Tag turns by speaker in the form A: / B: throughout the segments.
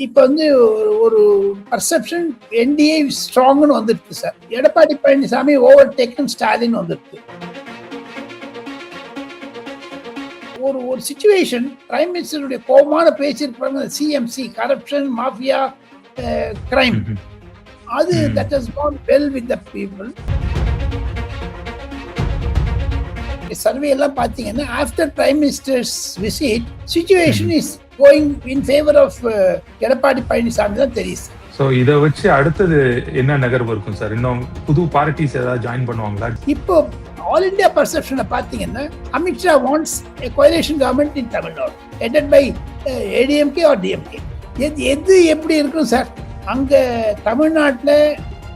A: இப்ப வந்து ஒரு பர்செப்ஷன் என்டிஏ ஸ்ட்ராங்னு வந்துருக்கு sir. Edappadi Palaniswami over taken Stalin வந்துருக்கு. ஒரு சிச்சுவேஷன் பிரைம் மினிஸ்டருடைய கோபமான பேச்சு இருப்பாங்க, சிஎம்சி கரப்ஷன் மாஃபியா கிரைம், அது that has gone well with the people. Survey எல்லாம் பாத்தீங்கன்னா after prime minister's visit situation is going in favour of Edappadi Palaniswami தான் தெரியுது.
B: ஸோ இதை வச்சு அடுத்தது என்ன நகர்வு இருக்கும் சார்? இன்னும் புது பார்ட்டிஸ் ஏதாவது ஜாயின் பண்ணுவாங்களா?
A: இப்போ ஆல் இந்தியா பர்செப்ஷனை பார்த்தீங்கன்னா Amit Shah wants a coalition government in Tamil Nadu headed by ADMK or DMK. எது எப்படி இருக்கும் சார்? அங்க தமிழ்நாட்டில்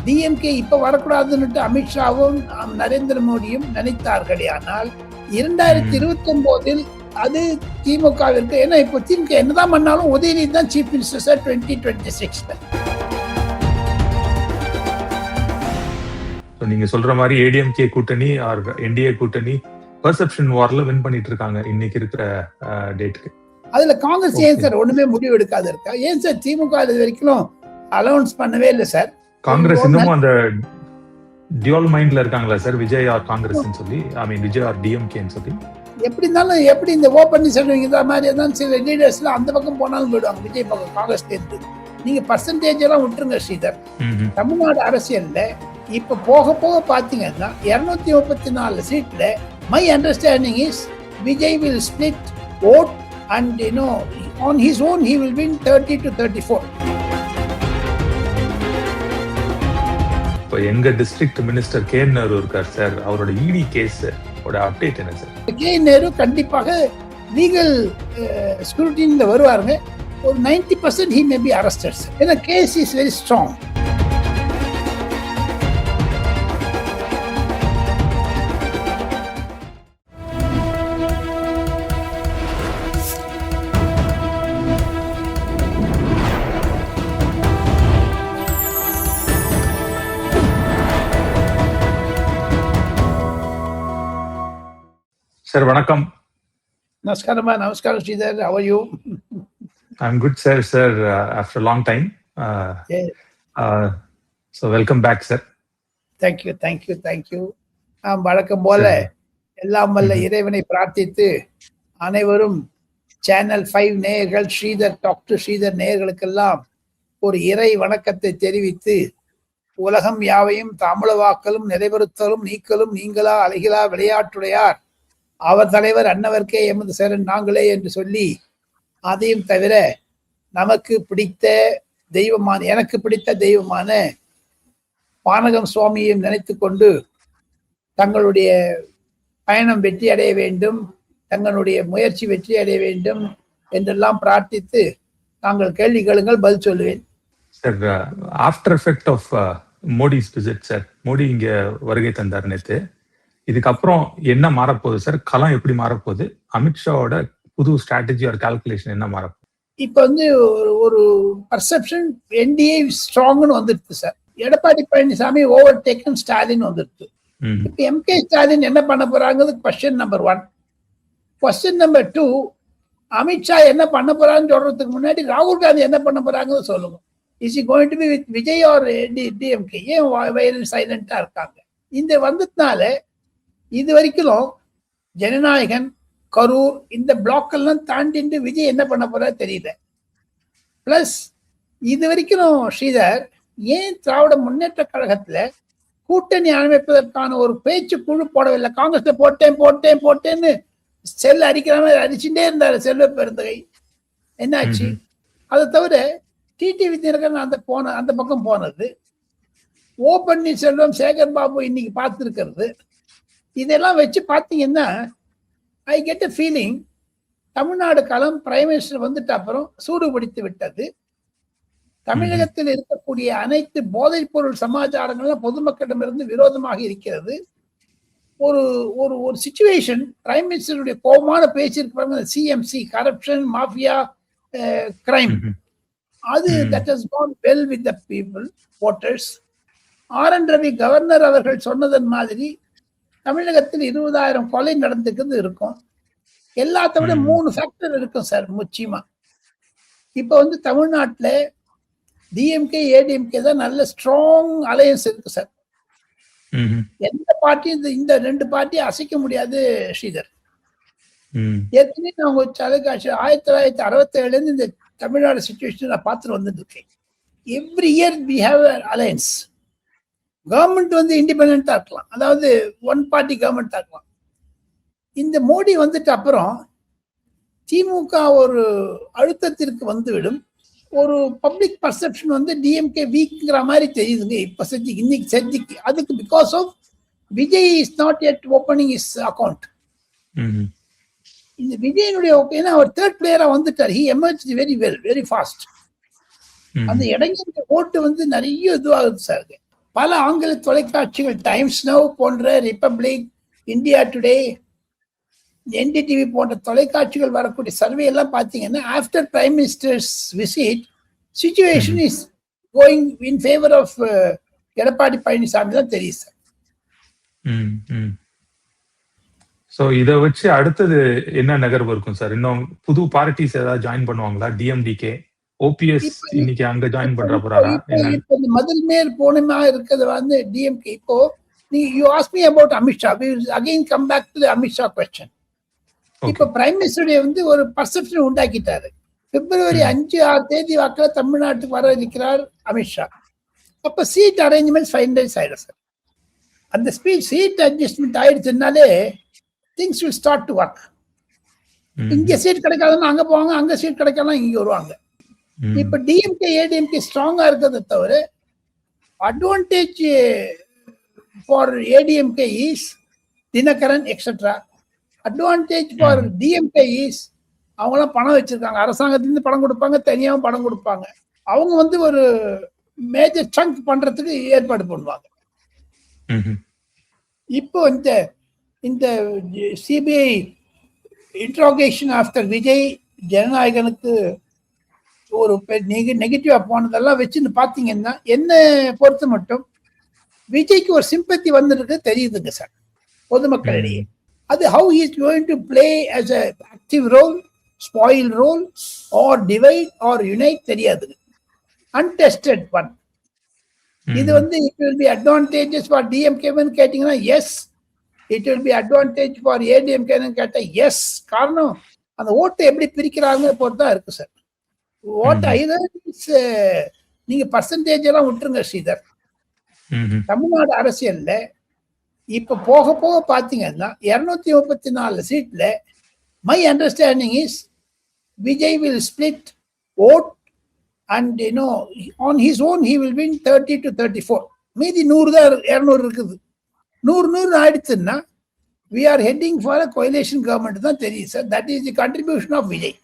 A: டிஎம்கே இப்ப வரக்கூடாதுன்னு அமித்ஷாவும் நரேந்திர மோடியும் நினைத்தார்களே, ஆனால் 2029 அது திமுகவிற்கு, ஏன்னா இப்போ திமுக என்னதான் பண்ணாலும் உதயநிதி தான் சீஃப் மினிஸ்டர் சார் 2026.
B: நீங்க சொல்ற மாதிரி ஏடிஎம்கே கூட்டணி ஆர் என்டிஏ கூட்டணி பெர்செப்ஷன் வார்ல வின் பண்ணிட்டு இருக்காங்க இன்னைக்கு இருக்கிற டேட்டுக்கு.
A: அதுல காங்கிரஸ் ஏன் சார் ஒண்ணுமே முடிவு எடுக்காது இருக்கா? ஏன் சார் திமுக இது வரைக்கும் அலௌன்ஸ் பண்ணவே இல்லை சார்?
B: காங்கிரஸ் இன்னமும் அந்த டியூல் மைண்ட்ல இருக்காங்களா சார்? விஜய் ஆர் காங்கிரஸ் சொல்லி, ஐ மீன் விஜய் ஆர் டிஎம்கேன்னு சொல்லி.
A: எப்படி இருந்தாலும் எப்படி இந்த ஓ பன்னீர்செல்வம் இந்த மாதிரி தான் சில லீடர்ஸ்ல அந்த பக்கம் போனாலும் போயிடுவாங்க விஜய் பக்கம் காங்கிரஸ்ல இருந்து. நீங்க பர்சன்டேஜ் எல்லாம் விட்டுருங்க ஸ்ரீதர். தமிழ்நாடு அரசியல்ல இப்ப போக போக பாத்தீங்கன்னா 234 சீட்ல my understanding is Vijay will split vote and on his own he will win 30 to 34.
B: இப்போ எங்க டிஸ்ட்ரிக்ட் மினிஸ்டர் கே நேரு இருக்கார் சார், அவரோட இடி கேஸ் ஓட அப்டேட் என்ன சார்?
A: கே நேரு கண்டிப்பாக லீகல் ஸ்க்ரூட்டினில வருவாருங்க. ஒரு 90% he may be arrested sir. ஏன்னா case is very strong.
B: Sir வணக்கம்.
A: நமஸ்காரமா. நமஸ்காரம் Sridhar. how are you?
B: I'm good sir. After a long time. So welcome back sir.
A: Thank you. வழக்கம் போல எல்லாம் வல்ல இறைவனை பிரார்த்தித்து அனைவரும் சேனல் 5 நேயர்கள், ஸ்ரீதர் டாக்டர் ஸ்ரீதர் நேயர்களுக்கெல்லாம் ஒரு இறை வணக்கத்தை தெரிவித்து, உலகம் யாவையும் தாமுளவாக்கலும் நிறைவேறுத்தலும் நீக்கலும் நீங்களா அழகிலா விளையாட்டுடையார் அவர் தலைவர் அன்னவர்க்கே எமது சரண் நாங்களே என்று சொல்லி, அதையும் தவிர நமக்கு பிடித்த தெய்வமான, எனக்கு பிடித்த தெய்வமான பானகம் சுவாமியையும் நினைத்து கொண்டு தங்களுடைய பயணம் வெற்றி அடைய வேண்டும், தங்களுடைய முயற்சி வெற்றி அடைய வேண்டும் என்றெல்லாம் பிரார்த்தித்து தாங்கள் கேள்வி கேளுங்கள், பதில் சொல்லுவேன்.
B: Sir, after effect of Modi's visit sir, Modi இங்க வருகை தந்தார் நேற்று. இதுக்கப்புறம் என்ன மாறப்போகுது சார்? களம் எப்படி மாறப்போகுது? அமித்ஷாவோட புது ஸ்ட்ராட்டஜி ஆர் கால்குலேஷன் என்ன மாறப்போகுது?
A: இப்ப வந்து ஒரு பர்செப்ஷன் என்டிஏ ஸ்ட்ராங்னு வந்துருக்கு sir. Edappadi Palaniswami over taken Stalin வந்துருக்கு. இப்ப எம்கே ஸ்டாலின் என்ன பண்ண போறாங்கிறது question number 1. Question number 2, Amit Shah என்ன பண்ண போறாங்கன்னு சொல்றதுக்கு முன்னாடி ராகுல் காந்தி என்ன பண்ண போறாங்கன்னு சொல்லுங்க. Is he going to be with Vijay or DMK? ஏன் வயலன்ட் சைலண்டா இருக்காங்க? இந்த வந்ததுனால இது வரைக்கும் ஜனநாயகன், கரூர் இந்த பிளாக் எல்லாம் தாண்டிட்டு விஜய் என்ன பண்ண போறா தெரியல. பிளஸ் இது வரைக்கும் ஸ்ரீதர் ஏன் திராவிட முன்னேற்ற கழகத்துல கூட்டணி அமைப்பதற்கான ஒரு பேச்சு குழு போடவில்லை? காங்கிரஸ்ல போட்டேன்னு செல் அடிக்கிற மாதிரி அடிச்சுட்டே இருந்தாரு செல்வ பெருந்தகை. என்னாச்சு? அதை தவிர டிடிவி தினகரன் அந்த பக்கம் போனது, ஓ பன்னீர்செல்வம், சேகர் பாபு இன்னைக்கு பார்த்துருக்கிறது, இதெல்லாம் வச்சு பார்த்தீங்கன்னா I get a feeling Tamil Nadu களம் பிரைம் மினிஸ்டர் வந்துட்டு அப்புறம் சூடு பிடித்து விட்டது. தமிழகத்தில் இருக்கக்கூடிய அனைத்து போதைப் பொருள் சமாச்சாரங்கள்லாம் பொதுமக்களிடமிருந்து விரோதமாக இருக்கிறது. ஒரு ஒரு ஒரு சிச்சுவேஷன், பிரைம் மினிஸ்டருடைய கோபமான பேச்சு இருப்பாங்க, சிஎம்சி கரப்ஷன் மாஃபியா கிரைம், அது that has gone well with the people voters. R. N.. Ravi governor அவர்கள் சொன்னதன் மாதிரி தமிழகத்தில் 20,000 கொலை நடந்துக்கிறது இருக்கும். எல்லாத்த விட 3 ஃபேக்டர் இருக்கும் சார் முக்கியமா. இப்ப வந்து தமிழ்நாட்டுல டிஎம்கே ஏடிஎம்கே தான் நல்ல ஸ்ட்ராங் அலையன்ஸ் இருக்கு சார். எந்த பார்ட்டியும் இந்த 2 பார்ட்டியும் அசைக்க முடியாது ஸ்ரீதர். ஏற்கனவே நான் உங்க தொலைக்காட்சி 1967 இந்த தமிழ்நாடு சிச்சுவேஷன் நான் பார்த்துட்டு வந்துட்டு இருக்கேன். Every year we have alliance. Government வந்து இண்டிபெண்டா இருக்கலாம், அதாவது ஒன் பார்ட்டி கவர்மெண்டா இருக்கலாம். இந்த மோடி வந்துட்டு அப்புறம் திமுக ஒரு அழுத்தத்திற்கு வந்துவிடும். ஒரு பப்ளிக் பர்செப்ஷன் வந்து டிஎம்கே வீக்ங்கிற மாதிரி தெரியுதுங்க இப்ப இன்னைக்கு செஞ்சுக்கு. அதுக்கு because of Vijay is not yet opening is account. இந்த விஜயனுடைய ஏன்னா அவர் தேர்ட் பிளேயரா வந்துட்டார். He emerge very well, very fast. அந்த இடைஞ்சல் ஓட்டு வந்து நிறைய இதுவாகுது சார். பல ஆங்கில தொலைக்காட்சிகள், டைம்ஸ் நவ் போன்ற, ரிப்பப்ளிக், இந்தியா டுடே, என்டிடிவி போன்ற தொலைக்காட்சிகள் வரக்கூடிய சர்வே எல்லாம் பார்த்தீங்கன்னா after prime minister's visit situation is going in favour of Edappadi Palaniswami தான் தெரியும் சார்.
B: சோ இத வச்சு அடுத்தது என்ன நகர்வு இருக்கும் சார்? இன்னும் புது பார்ட்டிஸ் ஏதாவது ஜாயின் பண்ணுவாங்களா? டிஎம்டிகே, ஓபிஎஸ் இன்னைக்கு அங்க ஜாயின் பண்ற போறாரா?
A: இப்போ இந்த மதில் மேல் போனமா இருக்கிறது வந்து டிஎம்கே. இப்போ you ask me about Amit Shah, we will again come back to the Amit Shah question. இப்ப பிரைம் மினிஸ்டர் வந்து ஒரு பர்செப்ஷன் உண்டாக்கிட்டாரு. பிப்ரவரி 5-6 தேதி வாக்கில் தமிழ்நாட்டுக்கு வர இருக்கிறார் அமித்ஷா. அப்ப சீட் அரேஞ்ச்மெண்ட் ஃபைனலைஸ் ஆயிடும் சார். அந்த சீட் அட்ஜஸ்ட்மெண்ட் ஆயிடுச்சுனாலே things will start to work. இங்க சீட் கிடைக்காதுன்னா அங்க போவாங்க, அங்க சீட் கிடைக்கலாம் இங்க வருவாங்க. இப்ப டிஎம்கே ஏடிஎம்கே ஸ்ட்ராங்கா இருக்கிறத தவிர advantage for ADMK is Dinakaran etcetera. Advantage for DMK is அவங்களாம் பணம் வச்சிருக்காங்க, அரசாங்கத்திலிருந்து பணம் கொடுப்பாங்க, தனியாகவும் பணம் கொடுப்பாங்க. அவங்க வந்து ஒரு மேஜர் சங்க் பண்றதுக்கு ஏற்பாடு பண்ணுவாங்க. இப்போ இந்த சிபிஐ இன்ட்ரோகேஷன் ஆஃப்டர் விஜய் ஜனநாயகனுக்கு ஒரு நெகட்டிவா போனதெல்லாம் வச்சுன்னு பாத்தீங்கன்னா என்ன பொறுத்த மட்டும் விஜய்க்கு ஒரு சிம்பத்தி வந்துருக்கு தெரியுதுங்க சார் பொதுமக்களிடையே. அது how he is going to play as a active role, spoil role or divide or unite தெரியாது. Untested one. இது வந்து it will be advantageous for DMK ன்னு கேட்டீங்கன்னா yes, it will be advantage for ADMK ன்னு கேட்டா yes. காரணம் அந்த ஓட்டு எப்படி பிரிக்கிறாங்க பொறுத்தா இருக்கு சார். ஓட்டு ஐதர் நீங்க பர்சன்டேஜ் எல்லாம் விட்டுருங்க ஸ்ரீதர். தமிழ்நாடு அரசியல்ல இப்ப போக போக பாத்தீங்கன்னா 234 சீட்ல my understanding is Vijay will split vote and on his own he will win 30 to 34. மீதி 100 தான் 200 இருக்குது. 100 ஆயிடுச்சுன்னா we are heading for a coalition government தான் தெரியும் sir. that is the contribution of Vijay.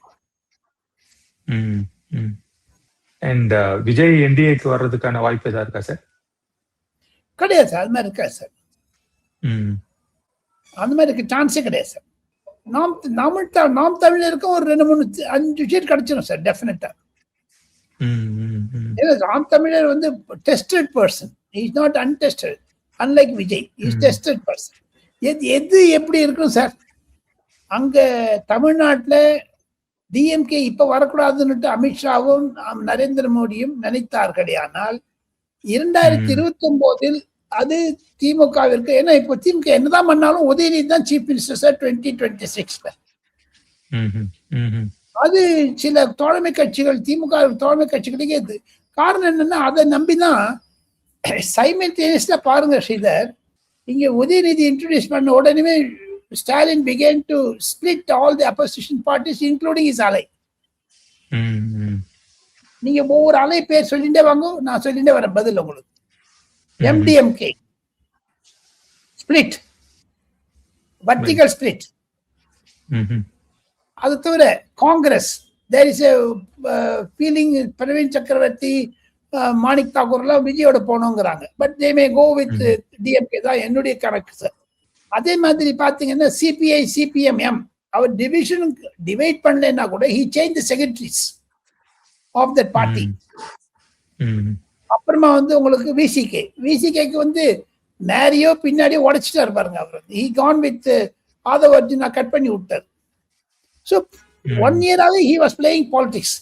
B: And Vijay என்டிஏக்கு வர்றதுக்கான வாய்ப்பு ஏதாவது இருக்கா சார்?
A: கிடையாது சார், அது மாதிரி இருக்கா சார். அந்த மாதிரி இருக்க சான்ஸே கிடையாது சார். நாம் தமிழருக்கும் ஒரு 2-3-5 சீட் கிடைச்சிடும் சார் டெஃபினட்டா. நாம் தமிழர் வந்து tested person, is not untested. Unlike Vijay is tested person. எது எப்படி இருக்கும் சார்? அங்க தமிழ்நாட்டில் டிஎம்கே இப்ப வரக்கூடாதுன்னு அமித்ஷாவும் நரேந்திர மோடியும் நினைத்தார்களே, ஆனால் 2029 அது திமுகவிற்கு, ஏன்னா இப்போ திமுக என்னதான் பண்ணாலும் உதயநிதி தான் சீஃப் மினிஸ்டர் சார் 2026. அது சில தோழமை கட்சிகள், திமுக தோழமை கட்சிகளுக்கே இது காரணம் என்னன்னா அதை நம்பிதான் சைமல்டேனியஸா பாருங்க ஸ்ரீதர். இங்க உதயநிதி இன்ட்ரோடியூஸ் பண்ண உடனே Stalin began to split all the opposition parties including his ally. நீங்க ஒவ்வொரு அலை பேர் சொல்லிட்டே வாங்க, நான் சொல்லிட்டே வரேன் பதில் உங்களுக்கு. MDMK split, vertical split. அது தவிர Congress, there is a feeling Praveen சக்கரவர்த்தி, மாணிக் தாக்கூர் எல்லாம் விஜயோட போனோங்கிறாங்க. But they may go with DMK தான் என்னுடைய கணக்கு சார். அதே மாதிரி பாத்தீங்கன்னா சிபிஐ சிபிஎம் அவர் டிவிஷன் டிவைட் பண்ணலன்னா கூட he changed the secretaries of that party. அப்புறமா வந்து உங்களுக்கு விசிகேக்கு வந்து நேரியோ பின்னாடியோ உடைச்சிட்டாரு பாருங்க. அவர் he gone with Aadhav Arjuna cut பண்ணி விட்டார். So 1 year he was playing politics.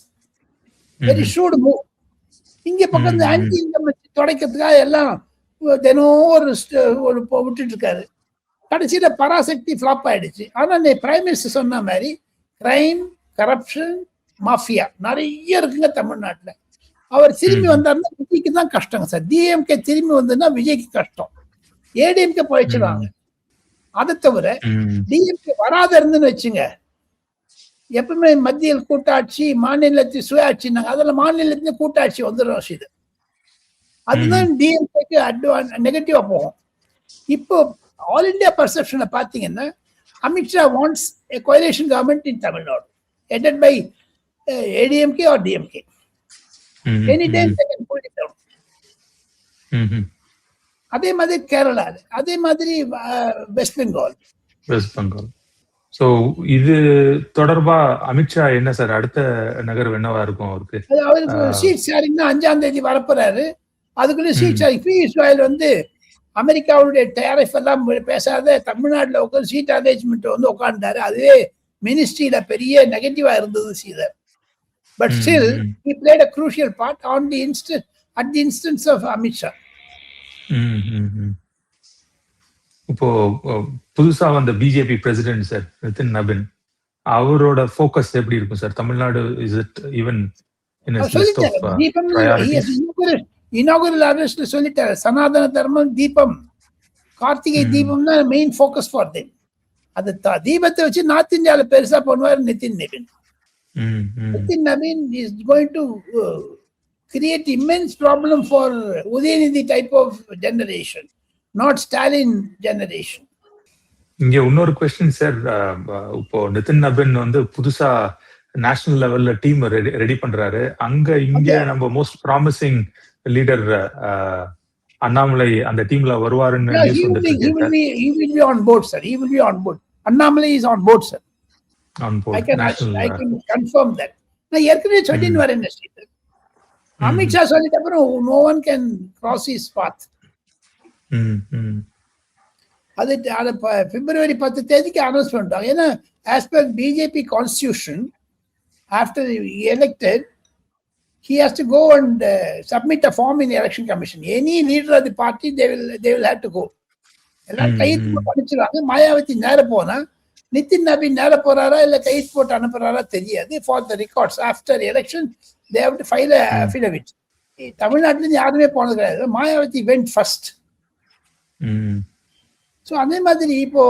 A: Very shoot move. இங்க பக்கம் இந்த ஆன்டி இன்கம் தொடக்கிறதுக்காக எல்லாம் தினம் ஒரு விட்டுட்டு இருக்காரு. கடைசியில பராசக்தி ஃபிளாப் ஆயிடுச்சு. ஆனா இந்த பிரைம் மினிஸ்டர் சொன்ன மாதிரி கிரைம், கரப்ஷன், மாஃபியா நிறைய இருக்குங்க தமிழ்நாட்டுல. அவர் திரும்பி வந்தாருன்னா விஜய்க்கு தான் கஷ்டங்க சார். டிஎம்கே திரும்பி வந்ததுன்னா விஜய்க்கு கஷ்டம். ஏடிஎம்கே பழிச்சிடுவாங்க. அதை தவிர டிஎம்கே வராத இருந்துன்னு வச்சுங்க, எப்பவுமே மத்தியில் கூட்டாட்சி, மாநிலத்தில் சுயாட்சினாங்க. அதில் மாநிலத்திலே கூட்டாட்சி வந்துடும். இது அதுதான் டிஎம்கேக்கு நெகட்டிவா போகும். இப்போ ஆல் இண்டியா பர்செப்ஷனை பார்த்தீங்கன்னா Amit Shah wants a coalition government in Tamil Nadu headed by ADMK or DMK. Anytime they can pull it down. அதே மாதிரி கேரளா, அதே மாதிரி வெஸ்ட் பெங்கால்.
B: சோ இது தொடர்பா அமித்ஷா என்ன சார் அடுத்த நகர்வு என்னவா இருக்கும் அவருக்கு?
A: அவருக்கு சீட் ஷேரிங் 5ஆம் தேதி வரப்போறாரு. அதுக்குள்ள சீட் ஷேரிங் ஃப்ரீ இஸ்ரேல் வந்து அமெரிக்காவுடைய டேரிஃப் எல்லாம் பேசாத தமிழ்நாட்டில் உட்காந்து சீட் அரேஞ்ச்மெண்ட் வந்து உட்காந்துட்டாரு. அதுவே மினிஸ்ட்ரியில பெரிய நெகட்டிவா இருந்தது Sridhar. But still he played a crucial part on the at the instance of Amit Shah.
B: இப்போ புதுசா வந்த BJP president sir Nitin Nabin, அவரோட ஃபோக்கஸ் எப்படி இருக்கும் sir? Tamil Nadu is it even in his list of priorities?
A: Inaugural அரெஸ்ட்ல சொல்லிட்டாரு, சனாதன தர்மம், தீபம், கார்த்திகை தீபம் தான் மெயின் ஃபோக்கஸ் ஃபார் தெம். அது தீபத்தை வச்சு நார்த் இந்தியாவில் பெருசா பண்ணுவார் நிதின் நவீன். நிதின் நவீன் is going to create immense problem for Udhayanidhi type of generation, not Stalin generation.
B: இங்க இன்னொரு கொஸ்டின் சார், இப்போ நிதின் நவீன் வந்து புதுசா நேஷனல் லெவல்ல டீம் ரெடி பண்றாரு. அங்க இங்க நம்ம மோஸ்ட் ப்ராமிசிங் லீடர் அண்ணாமலை அந்த டீம்ல வருவாருன்னு நியூஸ் வந்துட்டு இருக்கு.
A: He will be on board, sir. He will be on board. Annamale is on board, sir.
B: On board.
A: I can confirm that. நான் ஏற்கனவே சொல்லிட்டு வரேன். அமித்ஷா சொல்லிட்ட அப்புறம் no one can cross his path. அது பிப்ரவரி 10 தேதிக்கு அனௌன்ஸ் பண்ணிட்டாங்க. ஏன்னா as per BJP constitution, after elected, he has to go and submit a form in the election commission. Any leader of the party, they will have to go. எல்லாம் கைது பண்ணிச்சுறாங்க. மாயாவதி நேர போனா நிதின் நவீன் நேர போறாரா இல்ல கைது போட்டு அனுப்புறாரா தெரியாது. For the records after election they have to file a affidavit. தமிழ்நாட்டுல இருந்து யாருமே போனது கிடையாது. Mayawati went first. ஸோ அதே மாதிரி இப்போ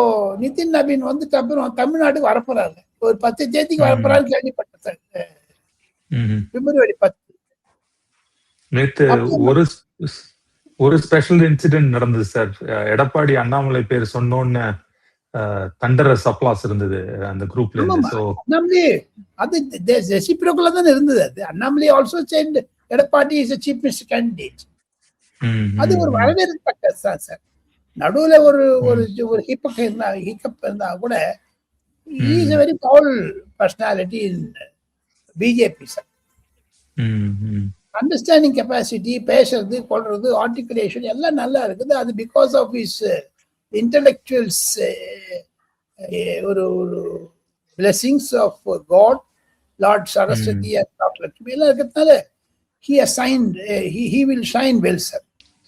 A: நிதின் நவீன் வந்துட்டு அப்புறம் தமிழ்நாட்டுக்கு வரப்போறாரு. ஒரு 10 தேதிக்கு வரப்போறாரு கேள்விப்பட்டேன். பிப்ரவரி 10.
B: நேத்து ஒரு ஸ்பெஷல் இன்சிடென்ட் நடந்தது சார். எடப்பாடி அண்ணாமலை பேர் சொன்னோன்னு தண்டரஸ் அப்ளாஸ் இருந்தது அந்த குரூப்ல இருந்து. சோ
A: அண்ணாமலை அது ரெசிப்ரோக்கலா தான் இருந்தது. அது Annamalai also said Edappadi is a chief minister candidate. அது ஒரு வரவேற்கத்தக்க சார். நடுவுல ஒரு ஹிக்கப் இருந்தா கூட he is a very powerful personality in BJP, sir. Understanding capacity, பேசுறது, கொள்றது, ஆர்டிகுலேஷன் எல்லாம் நல்லா இருக்குது. அது பிகாஸ் ஆஃப் ஹிஸ் இன்டலெக்சுவல்ஸ் ஒரு blessings of God, Lord Saraswati and Lord Lakshmi எல்லாம் இருக்கிறதுனால he will shine well, sir.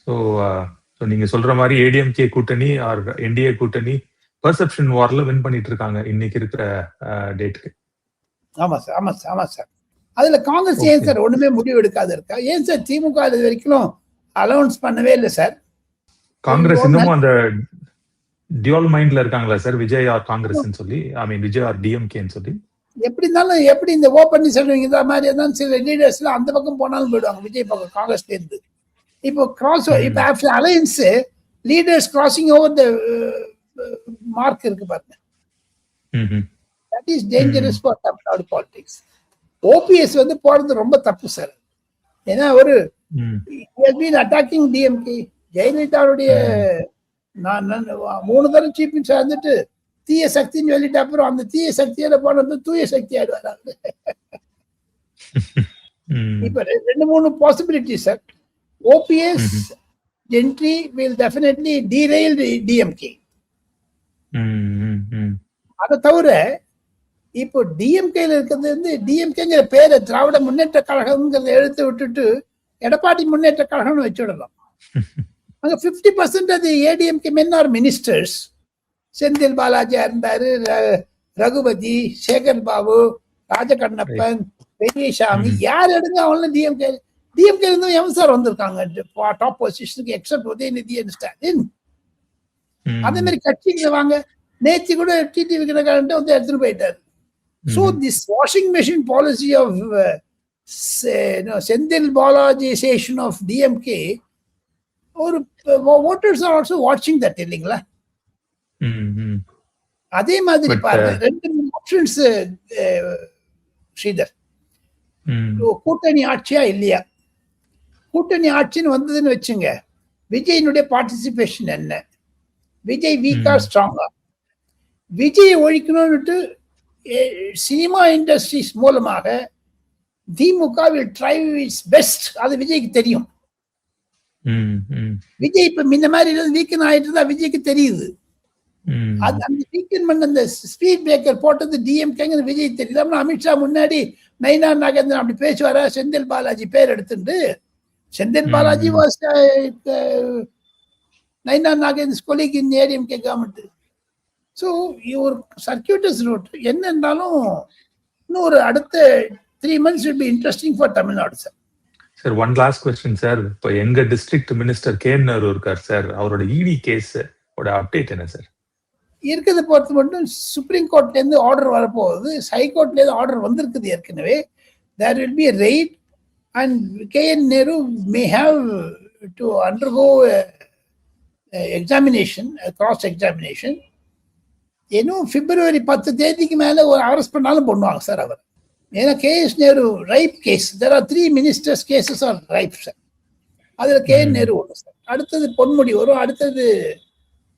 B: So நீங்க சொல்ற மாதிரி ஏடிஎம்கே கூட்டணி ஆர் என்டிஏ கூட்டணி பெர்செப்ஷன் வார்ல வின் பண்ணிட்டு இருக்காங்க இன்னைக்கு இருக்கிற டேட்டுக்கு.
A: ஆமா சார், ஆமா சார், ஆமா சார். அதுல காங்கிரஸ் ஏன் சார் ஒண்ணுமே முடிவு எடுக்காது இருக்கா? ஏன் சார் திமுக இது வரைக்கும் அலௌன்ஸ் பண்ணவே இல்லை சார்?
B: காங்கிரஸ் இன்னமும் அந்த டியூவல் மைண்ட்ல இருக்காங்களா சார், விஜய் ஆர் காங்கிரஸ் சொல்லி, ஐ மீன் விஜய் ஆர் டிஎம்கேன்னு சொல்லி?
A: எப்படி இருந்தாலும் எப்படி இந்த ஓப்பன் சொல்றீங்க இந்த மாதிரி தான் சில லீடர்ஸ் எல்லாம் அந்த பக்கம் போனாலும் போயிடுவாங்க விஜய் பக்கம் காங்கிரஸ்ல இருந்து. இப்போ கிராஸ் இப்போ after alliance leaders crossing over the mark இருக்கு பாருங்க. That is dangerous for Tamil Nadu politics. OPS வந்து போறது ரொம்ப தப்பு சார். ஏன்னா ஒரு அட்டாக்கிங் டிஎம்கே ஜெயலலிதாவுடைய 3 தரம் சீஃப் மினிஸ்டர் வந்துட்டு தீய சக்தின்னு சொல்லிட்டு அப்புறம் அந்த தீய சக்தியில போனது தூய சக்தி ஆயிடுவாங்க. இப்ப 2-3 possibility sir. OPS entry will definitely derail the DMK. அதை தவிர இப்போ டிஎம்கேல இருக்கிறது வந்து டிஎம்கேங்கிற பேரை திராவிட முன்னேற்ற கழகம்ங்கிறத எழுத்து விட்டுட்டு எடப்பாடி முன்னேற்ற கழகம்னு வச்சுடலாம். அங்க 50% அது ADMK men are ministers. Senthil பாலாஜியா இருந்தாரு, ரகுபதி, சேகர் பாபு, ராஜகண்ணப்பன், பெரியசாமி, யார் எடுங்க அவங்களும் டிஎம்கே இருந்தும் எம் சார் வந்திருக்காங்க டாப் பொசிஷனுக்கு, எக்ஸப்ட் உதயநிதி அண்ட் ஸ்டாலின். அதே மாதிரி கட்சிகளை வாங்க, நேற்று கூட டிடிவி விகடகாரன் வந்து எடுத்துட்டு போயிட்டாரு. So this washing machine policy of Senthil Balajisation of DMK, ஒரு voters are also watching that இல்லைங்களா? அதே மாதிரி பாருங்க, 2 ஆப்ஷன்ஸ் ஸ்ரீதர். கூட்டணி ஆட்சியா இல்லையா? கூட்டணி ஆட்சின்னு வந்ததுன்னு வச்சுங்க, விஜயினுடைய பார்ட்டிசிபேஷன் என்ன? விஜய் வீக்கா ஸ்ட்ராங்கா? விஜய் ஒழிக்கணும்னுட்டு சினிமா இண்டஸ்ட்ரீஸ் மூலமாக திமுக will try its best. அது விஜய்க்கு தெரியும். விஜய் இப்ப முன்ன மாதிரி வீக்கன் ஆயிட்டு தான் விஜய்க்கு தெரியுது. அந்த வீக்கன் பண்ண அந்த ஸ்பீட் பிரேக்கர் போட்டது டிஎம்கேங்க விஜய் தெரியல. அமித்ஷா முன்னாடி நைனா நாகேந்திரன் அப்படி பேசுவாரா? செந்தில் பாலாஜி பேர் எடுத்துட்டு, Senthil Balaji was Naina Nagendran colleague in ADMK government. So ஒரு சர்க்கியூட்டஸ் ரூட் என்ன இருந்தாலும் இன்னும் ஒரு அடுத்த 3 months will be interesting for Tamil Nadu sir.
B: Sir, one last question sir. இப்போ எங்க டிஸ்ட்ரிக்ட் மினிஸ்டர் நேரு இருக்கார் சார், அவரோட இடி கேஸ் அப்டேட் என்ன சார்?
A: இருக்கிறத பொறுத்து மட்டும் சுப்ரீம் கோர்ட்ல இருந்து ஆர்டர் வரப்போகுது. ஹைகோர்ட்ல இருந்து ஆர்டர் வந்திருக்குது ஏற்கனவே. There will be a raid and KN Nehru may have to undergo examination, cross examination. இன்னும் February 10 மேல ஒரு அரெஸ்ட் பண்ணாலும் பண்ணுவாங்க சார் அவர். ஏன்னா KS Nehru ripe case. there are 3 ministers cases are ripe sir. அதுல KN Nehru ஒன்று sir. அடுத்தது பொன்முடி வரும். அடுத்தது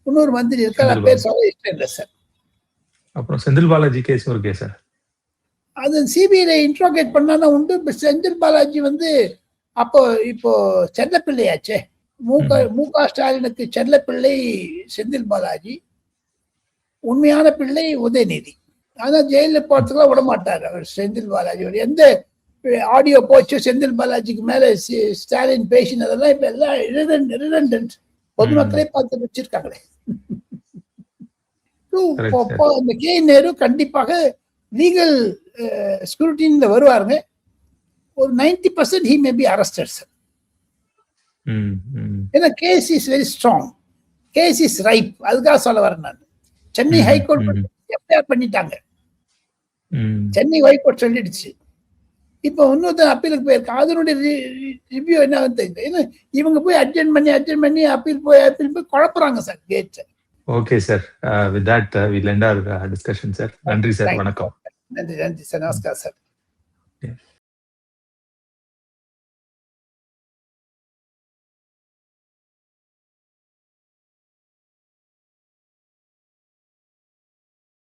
A: இன்னொரு மந்திரி இருக்கார், பேர் சொல்ல இஷ்டம் இல்லை சார்.
B: அப்புறம் செந்தில் பாலாஜி கேஸ் ஒரு கேஸ் சார்.
A: அது சிபிஐ இன்ட்ரோகேட் பண்ணானா உண்டு. செந்தில் பாலாஜி வந்து அப்போ இப்போ செல்லப்பிள்ளையாச்சே. முக ஸ்டாலினுக்கு செல்லப்பிள்ளை செந்தில் பாலாஜி, உண்மையான பிள்ளை உதயநிதி. ஆனா ஜெயில போறதுக்குலாம் விட மாட்டார் அவர் செந்தில் பாலாஜி. எந்த ஆடியோ போச்சு செந்தில் பாலாஜிக்கு மேல ஸ்டாலின் பேசினதெல்லாம் இப்ப எல்லாம் ரிடண்டன்ட், பொதுமக்களே பார்த்து வச்சிருக்காங்களே. அந்த கே நேரு கண்டிப்பாக லீகல் ஸ்க்ரூட்டின்ல வருவாருங்க. ஒரு 90% he may be arrested sir. ஏன்னா case is very strong, case is ripe. அதுக்காக சொல்ல வரேன் நான். சென்னை ஹைகோர்ட் எஃப்ஐஆர் பண்ணிட்டாங்க. சென்னை ஹைகோர்ட் சொல்லிடுச்சு. இப்போ இன்னொருத்தர் அப்பீலுக்கு போயிருக்கா. அதனுடைய ரிவ்யூ என்ன தெரியுது? ஏன்னா இவங்க போய் அட்ஜென்ட் பண்ணி அப்பீல் போய் குழப்பறாங்க சார் கேட்.
B: Okay sir, with that will end our discussion sir. நன்றி சார், வணக்கம்.
A: நன்றி சார், நமஸ்கார் சார்.